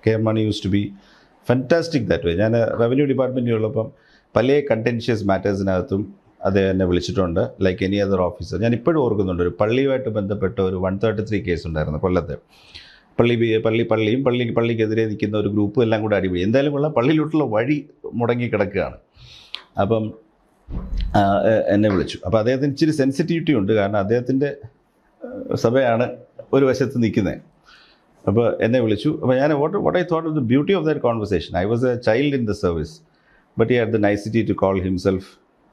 K money use to be fantastic that way. ഞാൻ revenue ഡിപ്പാർട്ട്മെൻറ്റിലുള്ളപ്പം പല contentious മാറ്റേഴ്സിനകത്തും അദ്ദേഹം എന്നെ വിളിച്ചിട്ടുണ്ട്, ലൈക്ക് എനി അതർ ഓഫീസർ. ഞാൻ ഇപ്പോഴും ഓർക്കുന്നുണ്ട്, ഒരു പള്ളിയുമായിട്ട് ബന്ധപ്പെട്ട ഒരു 133 കേസ് ഉണ്ടായിരുന്നു കൊല്ലത്ത്. പള്ളിക്കെതിരെ നിൽക്കുന്ന ഒരു ഗ്രൂപ്പും എല്ലാം കൂടെ അടിപൊളി. എന്തായാലും കൊള്ളാം, പള്ളിയിലോട്ടുള്ള വഴി മുടങ്ങി കിടക്കുകയാണ്. അപ്പം എന്നെ വിളിച്ചു. അപ്പോൾ അദ്ദേഹത്തിന് ഇച്ചിരി സെൻസിറ്റിവിറ്റി ഉണ്ട്, കാരണം അദ്ദേഹത്തിൻ്റെ സഭയാണ് ഒരു വശത്ത് നിൽക്കുന്നത്. അപ്പോൾ എന്നെ വിളിച്ചു. അപ്പോൾ ഞാൻ what I thought of the beauty of that conversation. I was a child in the service, but he had the nicety to call himself.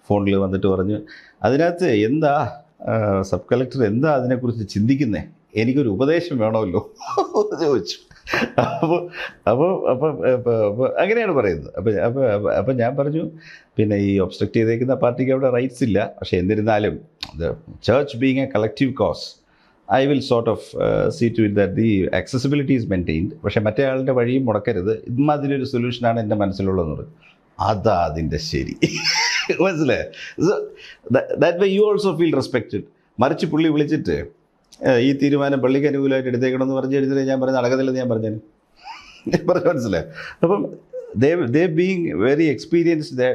ഫോണിൽ വന്നിട്ട് പറഞ്ഞു, അതിനകത്ത് എന്താ സബ് കളക്ടർ എന്താ അതിനെക്കുറിച്ച് ചിന്തിക്കുന്നത്, എനിക്കൊരു ഉപദേശം വേണമല്ലോ ചോദിച്ചു. അപ്പോൾ അങ്ങനെയാണ് പറയുന്നത്. അപ്പോൾ ഞാൻ പറഞ്ഞു, പിന്നെ ഈ ഒബ്സ്ട്രക്റ്റ് ചെയ്തേക്കുന്ന പാർട്ടിക്ക് അവിടെ റൈറ്റ്സ് ഇല്ല, പക്ഷേ എന്നിരുന്നാലും the church being a collective cause, I will sort of see to it that the accessibility is maintained. പക്ഷേ മറ്റേ ആളുടെ വഴിയും മുടക്കരുത്. ഇമാതിരിയൊരു സൊല്യൂഷനാണ് എൻ്റെ മനസ്സിലുള്ളതെന്ന് പറയും. അതാ അതിൻ്റെ ശരി, മനസ്സിലായി? So that way you also feel respected. മറിച്ച് പുള്ളി വിളിച്ചിട്ട് ഈ തീരുമാനം പള്ളിക്ക് അനുകൂലമായിട്ട് എടുത്തേക്കണമെന്ന് പറഞ്ഞ് എഴുതിയിട്ട് ഞാൻ പറഞ്ഞ നടക്കത്തില്ലെന്ന് ഞാൻ പറഞ്ഞു മനസ്സിലായി. അപ്പം they being very experienced they.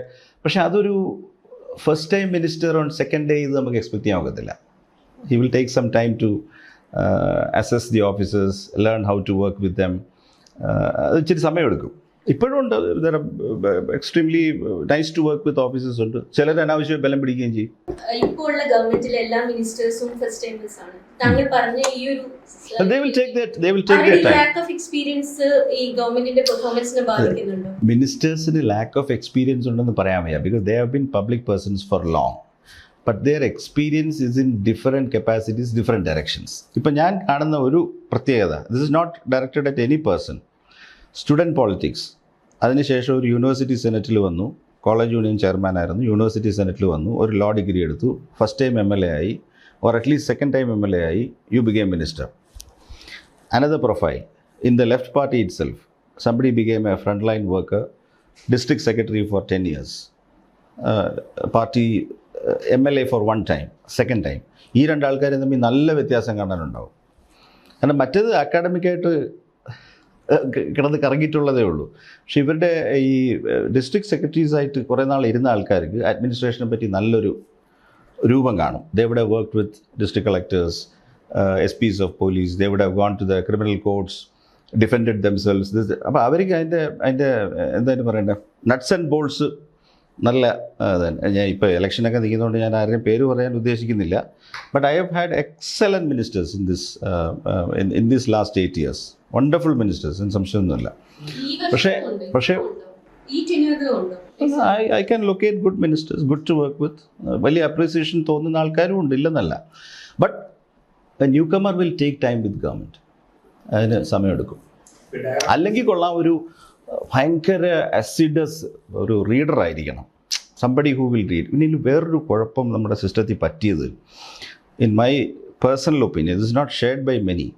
പക്ഷേ അതൊരു first time minister on second day ഇത് നമുക്ക് എക്സ്പെക്ട് ചെയ്യാൻ ഒക്കത്തില്ല. He will take some time to assess the officers, learn how to work with them. അത് ഇച്ചിരി സമയമെടുക്കും. ഇപ്പോഴും ഉണ്ട്, extremely nice to work with officers ഉണ്ട്. ചിലർ അനാവശ്യം ബലം പിടിക്കുകയും ചെയ്യും. ഇപ്പോൾ ഉള്ള ഗവൺമെന്റിലെ എല്ലാ മിനിസ്റ്റേഴ്സും ഫസ്റ്റ് ടൈമേഴ്സ് ആണ്. താങ്കൾ പറഞ്ഞ ഈ ഒരു they will take their time. lack of experience ഈ ഗവൺമെന്റിന്റെ പെർഫോമൻസിനെ ബാധിക്കുന്നുണ്ടോ? മിനിസ്റ്റേഴ്സിന് ലാക്ക് ഓഫ് എക്സ്പീരിയൻസ് ഉണ്ടെന്ന് പറയാൻ വയ്യ, because they have been public persons for long. But their experience is in different capacities, different directions. ഇപ്പം ഞാൻ കാണുന്ന ഒരു പ്രത്യേകത, this is not directed at any person. Student politics, അതിനുശേഷം ഒരു യൂണിവേഴ്സിറ്റി സെനറ്റിൽ വന്നു, കോളേജ് യൂണിയൻ ചെയർമാനായിരുന്നു, യൂണിവേഴ്സിറ്റി സെനറ്റിൽ വന്നു, ഒരു ലോ ഡിഗ്രി എടുത്തു, ഫസ്റ്റ് ടൈം MLA ആയി, or at least second time MLA ആയി, you became minister. Another profile, in the left party itself, somebody became a frontline worker, district secretary for 10 years, party MLA for one time, second time. ഈ രണ്ടാൾക്കാരും തമ്മിൽ നല്ല വ്യത്യാസം കാണാനുണ്ടാവും. കാരണം മറ്റേത് അക്കാഡമിക്കായിട്ട് കിടന്ന് കറങ്ങിയിട്ടുള്ളതേ ഉള്ളൂ. പക്ഷെ ഇവരുടെ ഈ ഡിസ്ട്രിക്ട് സെക്രട്ടറീസായിട്ട് കുറേ നാൾ ഇരുന്ന ആൾക്കാർക്ക് അഡ്മിനിസ്ട്രേഷനെ പറ്റി നല്ലൊരു രൂപം കാണും. They would have worked with district collectors, SPs of police. They would have gone to the criminal courts, defended themselves. അപ്പോൾ അവർക്ക് അതിൻ്റെ എന്തായാലും പറയണ്ടേ, നട്ട്സ് ആൻഡ് ബോൾട്സ് നല്ല ഞാൻ ഇപ്പോൾ ഇലക്ഷനൊക്കെ നിൽക്കുന്നതുകൊണ്ട് ഞാൻ ആരുടെയും പേര് പറയാൻ ഉദ്ദേശിക്കുന്നില്ല. But I have had excellent ministers in this last 8 years. Wonderful ministers, എന്ന് സംശയമൊന്നുമില്ല. പക്ഷേ I can locate good ministers, good to work with. വലിയ അപ്രീസിയേഷൻ തോന്നുന്ന ആൾക്കാരും ഉണ്ട്, ഇല്ലെന്നല്ല. But a newcomer will take time with government. അതിന് സമയമെടുക്കും. അല്ലെങ്കിൽ കൊള്ളാം, ഒരു ഭയങ്കര അസിഡസ് ഒരു റീഡർ ആയിരിക്കണം, സംബഡി ഹൂ വിൽ റീഡ്. പിന്നെ ഇതിൽ വേറൊരു കുഴപ്പം നമ്മുടെ സിസ്റ്റത്തിൽ പറ്റിയത്, in my personal opinion, it is not shared by many,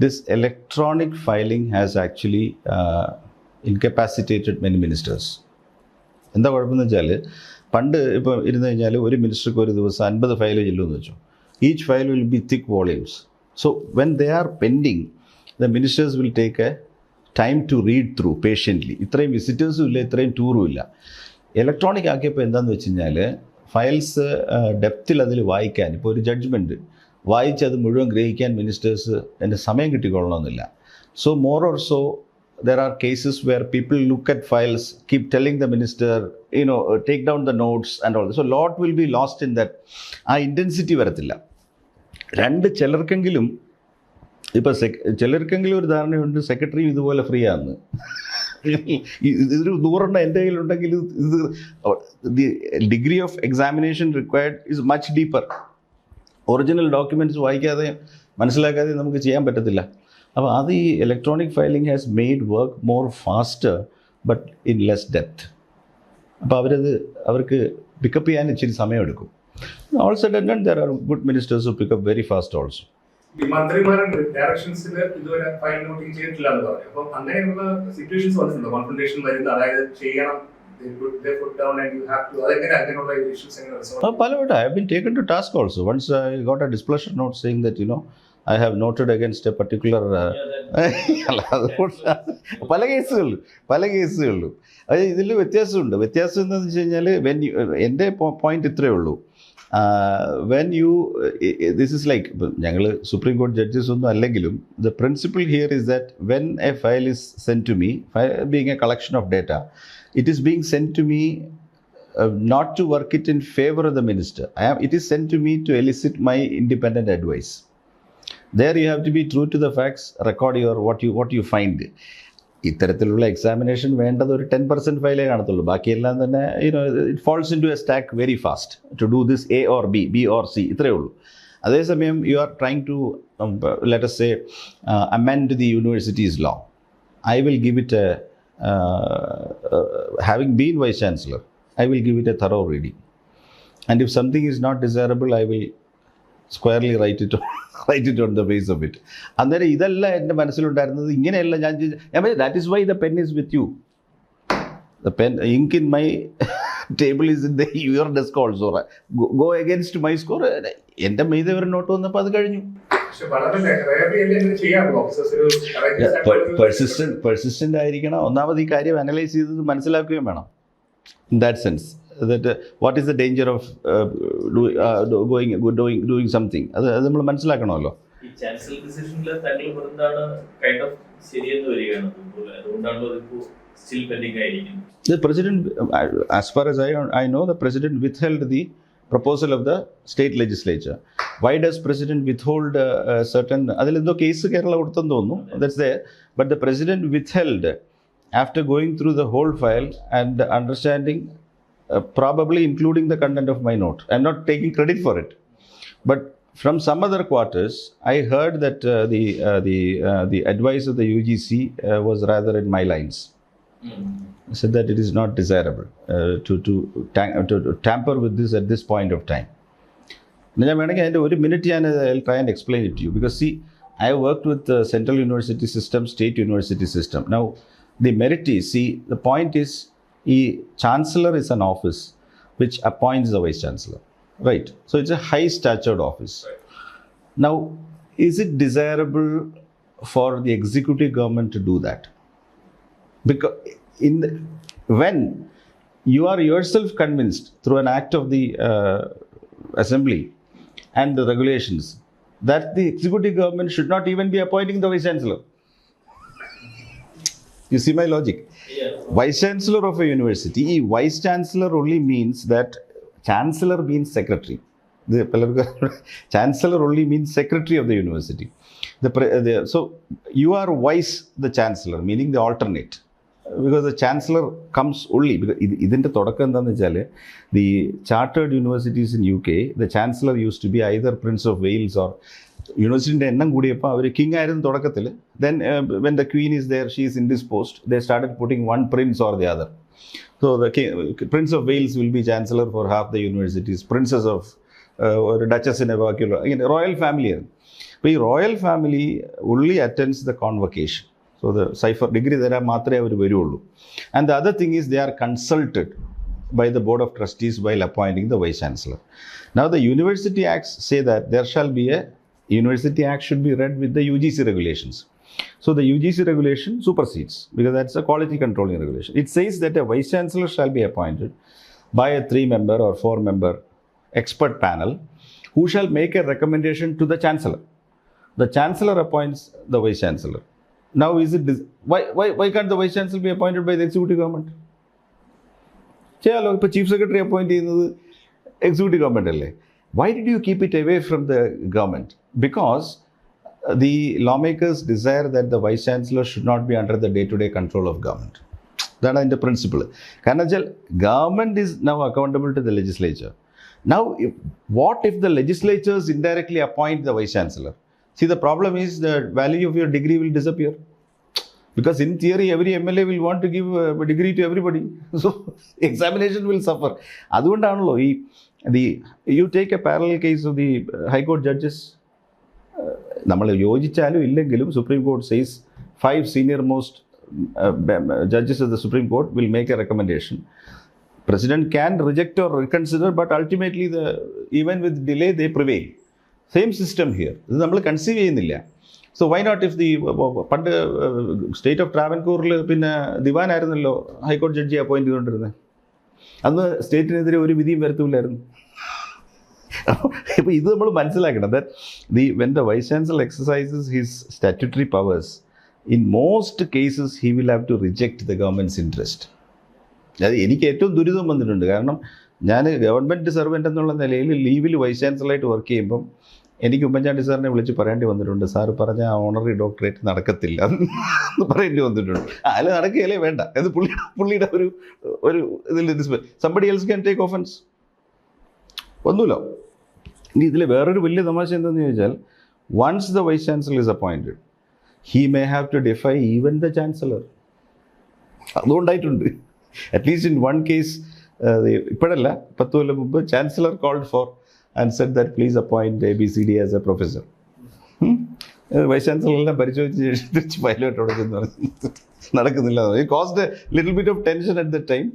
this electronic filing has actually incapacitated many ministers. എന്താ കുഴപ്പമെന്ന് വെച്ചാൽ, പണ്ട് ഇപ്പോൾ ഇരുന്ന് കഴിഞ്ഞാൽ ഒരു മിനിസ്റ്റർക്ക് ഒരു ദിവസം 50 ഫയൽ ചെല്ലുമെന്ന് വെച്ചു. Each file will be thick volumes. So when they are pending, the ministers will take a time to read through patiently. ഇത്രയും വിസിറ്റേഴ്സും ഇല്ല, ഇത്രയും ടൂറും ഇല്ല. ഇലക്ട്രോണിക് ആക്കിയപ്പോൾ എന്താണെന്ന് വെച്ച് കഴിഞ്ഞാൽ, ഫയൽസ് ഡെപ്തിൽ അതിൽ വായിക്കാൻ, ഇപ്പോൾ ഒരു ജഡ്ജ്മെൻറ്റ് വായിച്ച് അത് മുഴുവൻ ഗ്രഹിക്കാൻ മിനിസ്റ്റേഴ്സ് എൻ്റെ സമയം കിട്ടിക്കൊള്ളണമെന്നില്ല. So more or so there are cases where people look at files, keep telling the minister, take down the notes and all. So lot will be lost in that. ആ intensity വരത്തില്ല. ചിലർക്കെങ്കിലും ഒരു ധാരണയുണ്ട്, secretary ഇതുപോലെ free ആണെന്ന്. ഇതൊരു 100 എൻ്റെ കയ്യിലുണ്ടെങ്കിൽ ഇത് the degree of examination required is much deeper. Original documents വായിക്കാതെ മനസ്സിലാക്കാതെ നമുക്ക് ചെയ്യാൻ പറ്റത്തില്ല. അപ്പോൾ അത് ഈ electronic filing has made work more faster but in less depth. അപ്പോൾ അവർക്ക് പിക്കപ്പ് ചെയ്യാൻ ഇച്ചിരി സമയമെടുക്കും. Also there are good ministers who pick up very fast also. മന്ത്രിമാരുടെ ഡയറക്ഷൻസിൽ ഇതുവരെ ഫയൽ നോട്ടിംഗ് ചെയ്തിട്ടില്ല എന്ന് പറഞ്ഞു. അപ്പം അങ്ങനെയുള്ള സിറ്റുവേഷൻസ് വന്നിട്ടുണ്ടോ, കോൺഫ്രണ്ടേഷൻ വരുന്നത്, അതായത് ചെയ്യണം, പലവട്ടം I have been taken to task also. Once I got a displeasure note saying that I have noted against a particular അല്ല അതുകൊണ്ട് പല കേസുകളിലും അത് ഇതിൽ വ്യത്യാസമുണ്ട്. വ്യത്യാസം എന്താണെന്ന് വെച്ച് കഴിഞ്ഞാൽ എൻ്റെ പോയിന്റ് ഇത്രയേ ഉള്ളൂ. When you this is like ഞങ്ങൾ സുപ്രീം കോടതി ജഡ്ജസ് ഒന്നും അല്ലെങ്കിലും the principle here is that when a file is send to me, being a collection of data, it is being sent to me not to work it in favor of the minister. It is sent to me to elicit my independent advice. There you have to be true to the facts, record your what you find. ഇത്തരത്തിലുള്ള examination വേണ്ടത് ഒരു 10% ഫയലേ കാണത്തുള്ളൂ. ബാക്കിയെല്ലാം തന്നെ it falls into a stack very fast to do this A or B or C, ഇത്രയേ ഉള്ളൂ. അതേസമയം you are trying to let us say amend the university's law. I will give it a having been Vice Chancellor, I will give it a thorough reading. And if something is not desirable, I will squarely write it on the face of it. അന്നേരം ഇതല്ല എൻ്റെ മനസ്സിലുണ്ടായിരുന്നത്, ഇങ്ങനെയല്ല ഞാൻ that is why the pen is with you. The pen, ink in my table is in your desk also. Go against my score. എൻ്റെ മീതെ ഒരു not വന്നപ്പോൾ അത് കഴിഞ്ഞു. പെർസിസ്റ്റന്റ് ആയിരിക്കണം. ഒന്നാമത് ഈ കാര്യം അനലൈസ് ചെയ്ത് മനസ്സിലാക്കുകയും വേണം. In that sense that what is the danger of doing something, അത് നമ്മൾ മനസ്സിലാക്കണമല്ലോ. The president, as far as I know, the president withheld the proposal of the state legislature. Why does president withhold certain, adilendo case Kerala koduthennu thonnu, that's there, but the president withheld after going through the whole file and understanding, probably including the content of my note. I'm not taking credit for it, but from some other quarters I heard that the advice of the UGC was rather in my lines. Said that it is not desirable to tamper with this at this point of time. ഞാൻ വേണമെങ്കിൽ അതിൻ്റെ ഒരു minute I'll try and explain it to you, because see, I have worked with the central university system, state university system. Now the merit is, see, the point is, chancellor is an office which appoints the vice chancellor, right? So it's a high statured office. Now, is it desirable for the executive government to do that? Because when you are yourself convinced through an act of the assembly and the regulations that the executive government should not even be appointing the vice chancellor. You see my logic? Yeah. Vice chancellor of a university, vice chancellor only means that chancellor means secretary. Chancellor only means secretary of the university. So you are vice the chancellor, meaning the alternate. Because the chancellor comes only, because ഇതിൻ്റെ തുടക്കം എന്താണെന്ന് വെച്ചാൽ the chartered universities in UK, the chancellor used to be either Prince of Wales or യൂണിവേഴ്സിറ്റിൻ്റെ എണ്ണം കൂടിയപ്പോൾ അവർ king ആയിരുന്നു തുടക്കത്തിൽ. Then when the queen is there, she is indisposed, they started putting one prince or the other. So the Prince of Wales will be chancellor for half the universities, princess of ഒരു ഡച്ചസിനെ ബാക്കിയുള്ള ഇങ്ങനെ royal ഫാമിലിയാണ്. അപ്പോൾ ഈ royal family only attends the convocation. So the cipher degree തരാൻ മാത്രമേ അവർ വരുള്ളൂ. And the other thing is they are consulted by the board of trustees while appointing the vice chancellor. Now the university acts say that there shall be a university act should be read with the UGC regulations. So the UGC regulation supersedes, because that's a quality controlling regulation. It says that a vice chancellor shall be appointed by a 3-member or 4-member expert panel who shall make a recommendation to the chancellor. The chancellor appoints the vice chancellor. Now is it why can't the vice chancellor be appointed by the executive government? ചെയ്യാലോ. ഇപ്പോൾ chief secretary appoint ചെയ്യുന്നത് executive government അല്ലേ? Why did you keep it away from the government? Because the lawmakers desire that the vice chancellor should not be under the day-to-day control of government. That's the principle. കാരണം വെച്ചാൽ government is now accountable to the legislature. Now, what if the legislatures indirectly appoint the vice chancellor? See, the problem is the value of your degree will disappear. Because in theory, every MLA will want to give a degree to everybody. So, examination will suffer. അതുകൊണ്ടാണല്ലോ you take a parallel case of the High Court judges. നമ്മൾ യോജിച്ചാലും ഇല്ലെങ്കിലും Supreme Court says 5 senior most judges of the Supreme Court will make a recommendation. President can reject or reconsider, but ultimately even with delay they prevail. Same system here. ഇത് നമ്മൾ conceive ചെയ്യുന്നില്ല. So why not if the പണ്ട് state of ട്രാവൻകൂറിൽ പിന്നെ ദിവാനായിരുന്നല്ലോ ഹൈക്കോടതി judge appoint ചെയ്തുകൊണ്ടിരുന്നത്. അന്ന് സ്റ്റേറ്റിനെതിരെ ഒരു വിധിയും വരുത്തില്ലായിരുന്നു. ഇപ്പോൾ ഇത് നമ്മൾ മനസ്സിലാക്കണം that when the vice chancellor exercises his statutory powers, in most cases he will have to reject the government's interest. അത് എനിക്ക് ഏറ്റവും ദുരിതം വന്നിട്ടുണ്ട്. കാരണം ഞാൻ ഗവൺമെൻറ് സർവൻ്റ് എന്നുള്ള നിലയിൽ ലീവിൽ വൈസ് ചാൻസലറായിട്ട് വർക്ക് ചെയ്യുമ്പം എനിക്ക് ഉമ്മൻചാണ്ടി സാറിനെ വിളിച്ച് പറയേണ്ടി വന്നിട്ടുണ്ട്, സാറ് പറഞ്ഞ ഓണററി ഡോക്ടറേറ്റ് നടക്കത്തില്ല എന്ന് പറയേണ്ടി വന്നിട്ടുണ്ട്. അല്ല നടക്കുകയല്ലേ വേണ്ട, അത് പുള്ളിയുടെ ഒരു ഇതിൽ somebody else can take offence ഒന്നുമില്ല. ഇനി ഇതിൽ വേറൊരു വലിയ തമാശ എന്താണെന്ന് ചോദിച്ചാൽ, once the vice chancellor is appointed he may have to defy even the chancellor. അതുകൊണ്ടായിട്ടുണ്ട്. അറ്റ്ലീസ്റ്റ് ഇൻ വൺ കേസ്, ഇപ്പോഴല്ല 10 കൊല്ലം മുമ്പ്, chancellor called for and said that please appoint ABCD as a professor. Vice ചാൻസലറെല്ലാം പരിശോധിച്ച് തിരിച്ച് പൈലോട്ടോടെ ചെന്ന് പറഞ്ഞു നടക്കുന്നില്ല. Caused little bit of tension at the time,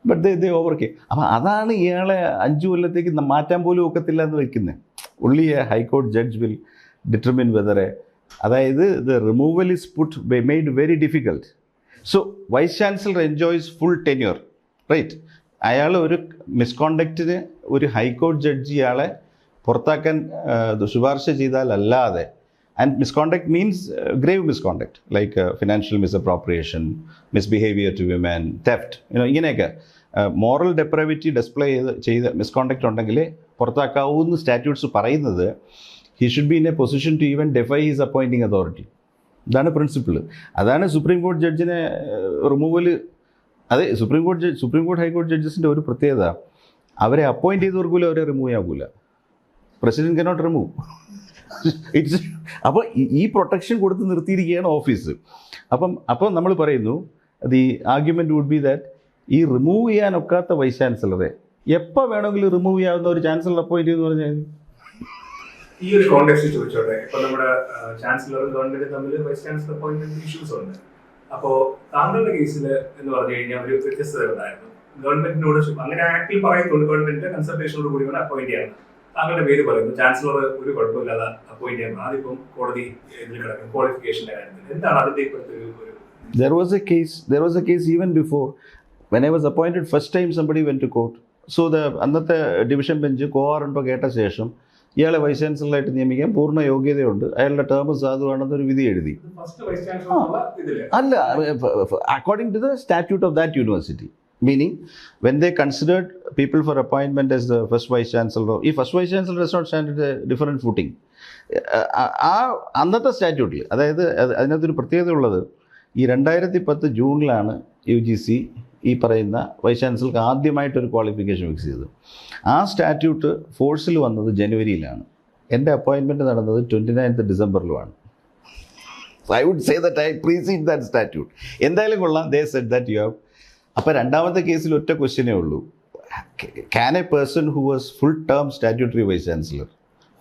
but ദേ ഓവർകേം. അപ്പം അതാണ് ഇയാളെ 5 കൊല്ലത്തേക്ക് മാറ്റാൻ പോലും ഒക്കത്തില്ല എന്ന് വയ്ക്കുന്നത്. Only a high court judge will determine whether അതായത് the removal is put made very difficult. So vice chancellor enjoys full tenure, right? അയാൾ ഒരു മിസ്കോണ്ടക്റ്റിന് ഒരു ഹൈക്കോർട്ട് ജഡ്ജി ഇയാളെ പുറത്താക്കാൻ ശുപാർശ ചെയ്താൽ അല്ലാതെ, and misconduct means grave misconduct like financial misappropriation, misbehaviour to women, theft, ഇങ്ങനെയൊക്കെ മോറൽ ഡെപ്രവിറ്റി ഡിസ്പ്ലേ ചെയ്ത മിസ്കോണ്ടക്റ്റ് ഉണ്ടെങ്കിൽ പുറത്താക്കാവൂന്ന് സ്റ്റാറ്റ്യൂട്ട്സ് പറയുന്നത്. He should be in a position to even defy his appointing authority. ഇതാണ് പ്രിൻസിപ്പിൾ. അതാണ് സുപ്രീം കോടതി ജഡ്ജിനെ removal. അതെ, സുപ്രീം കോടതി ഹൈക്കോടതി ജഡ്ജസിൻ്റെ ഒരു പ്രത്യേകത, അവരെ അപ്പോയിൻറ്റ് ചെയ്തവർക്കൂല അവരെ റിമൂവ് ചെയ്യാകൂല. President cannot remove. ഇറ്റ്സ് അപ്പോൾ ഈ പ്രൊട്ടക്ഷൻ കൊടുത്ത് നിർത്തിയിരിക്കുകയാണ് ഓഫീസ്. അപ്പം നമ്മൾ പറയുന്നു, the argument would be that ഈ റിമൂവ് ചെയ്യാൻ ഒക്കാത്ത വൈസ് ചാൻസലറെ എപ്പോൾ വേണമെങ്കിലും റിമൂവ് ചെയ്യാവുന്ന ഒരു ചാൻസലർ അപ്പോയിൻറ്റ് ചെയ്തെന്ന് പറഞ്ഞാൽ. ഈ ഒരു കോണ്ടെക്സ്റ്റ് ചോദിച്ചോട്ടെ, ഇപ്പൊ നമ്മുടെ ചാൻസലറും ഗവൺമെന്റും തമ്മിൽ വൈസ് ചാൻസലർ അപ്പോയിന്റ്മെന്റ് ഇഷ്യൂസ് ഉണ്ട്. അപ്പോ താങ്കളുടെ കേസിൽ എന്ന് പറഞ്ഞു കഴിഞ്ഞാൽ ഒരു വ്യത്യസ്തത ഉണ്ടായിരുന്നു. ഗവൺമെന്റിനോട് അങ്ങനെ ആക്ടിൽ പറയുന്നുണ്ട്, ഗവൺമെന്റിന്റെ കൺസൾട്ടേഷനോട് കൂടി വേണം അപ്പോയിന്റ് ചെയ്യാൻ. താങ്കളുടെ പേര് പറയുന്നു, ചാൻസലർ ഒരു കുഴപ്പമില്ലാതെ അപ്പോയിന്റ് ചെയ്യണം. അതിപ്പം കോടതി ഇതിൽ കിടക്കും ക്വാളിഫിക്കേഷന്റെ കാര്യത്തിൽ. എന്താണ് അതിന്റെ ഇപ്പോഴത്തെ ഒരു There was a case even before. When I was appointed first time, somebody went to court. So അന്നത്തെ ഡിവിഷൻ ബെഞ്ച് കോവാറുണ്ടോ കേട്ട ശേഷം ഇയാളെ വൈസ് ചാൻസലറായിട്ട് നിയമിക്കാൻ പൂർണ്ണ യോഗ്യതയുണ്ട്, അയാളുടെ ടേം സാധുവാണെന്നൊരു വിധി എഴുതി. അല്ല, according to the statute of that university, meaning when they considered people for appointment as the first vice chancellor. ഈ first vice chancellor does not stand at a different footing. ആ അന്നത്തെ സ്റ്റാറ്റ്യൂട്ടിൽ, അതായത് അതിനകത്തൊരു പ്രത്യേകത ഉള്ളത്, ഈ 2010 ജൂണിലാണ് UGC ഈ പറയുന്ന വൈസ് ചാൻസലർക്ക് ആദ്യമായിട്ടൊരു ക്വാളിഫിക്കേഷൻ ഫിക്സ് ചെയ്തത്. ആ സ്റ്റാറ്റ്യൂട്ട് ഫോഴ്സിൽ വന്നത് ജനുവരിയിലാണ്. എൻ്റെ അപ്പോയിൻമെൻറ്റ് നടന്നത് 29th ഡിസംബറിലുമാണ്. I would say that I precede that statute. എന്തായാലും കൊള്ളാം, they said that you have. അപ്പോൾ രണ്ടാമത്തെ കേസിൽ ഒറ്റ ക്വസ്റ്റ്യനേ ഉള്ളൂ, can a person who was full term statutory vice chancellor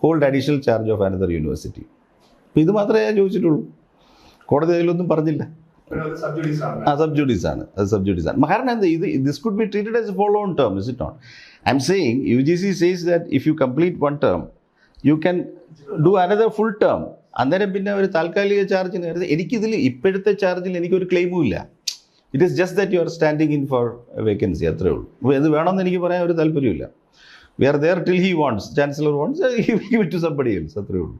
hold additional charge of another university? അപ്പോൾ ഇത് മാത്രമേ ഞാൻ ചോദിച്ചിട്ടുള്ളൂ. കോടതി അതിലൊന്നും പറഞ്ഞില്ല. സബ്ജുഡീസ് ആണ്. കാരണം എന്താ, this could be treated as a follow-on term, is it not? I'm saying UGC says that if you complete one term, you can do another full term. അന്നേരം പിന്നെ ഒരു താൽക്കാലിക ചാർജിന് എനിക്കിതിൽ ഇപ്പോഴത്തെ ചാർജിൽ എനിക്കൊരു ക്ലെയിമും ഇല്ല. It is just that you are standing in for vacancy, അത്രേ ഉള്ളൂ. ഇത് വേണമെന്ന് എനിക്ക് പറയാൻ ഒരു താല്പര്യമില്ല. We are there till he wants, chancellor wants, give it to somebody else, അത്രേ ഉള്ളൂ.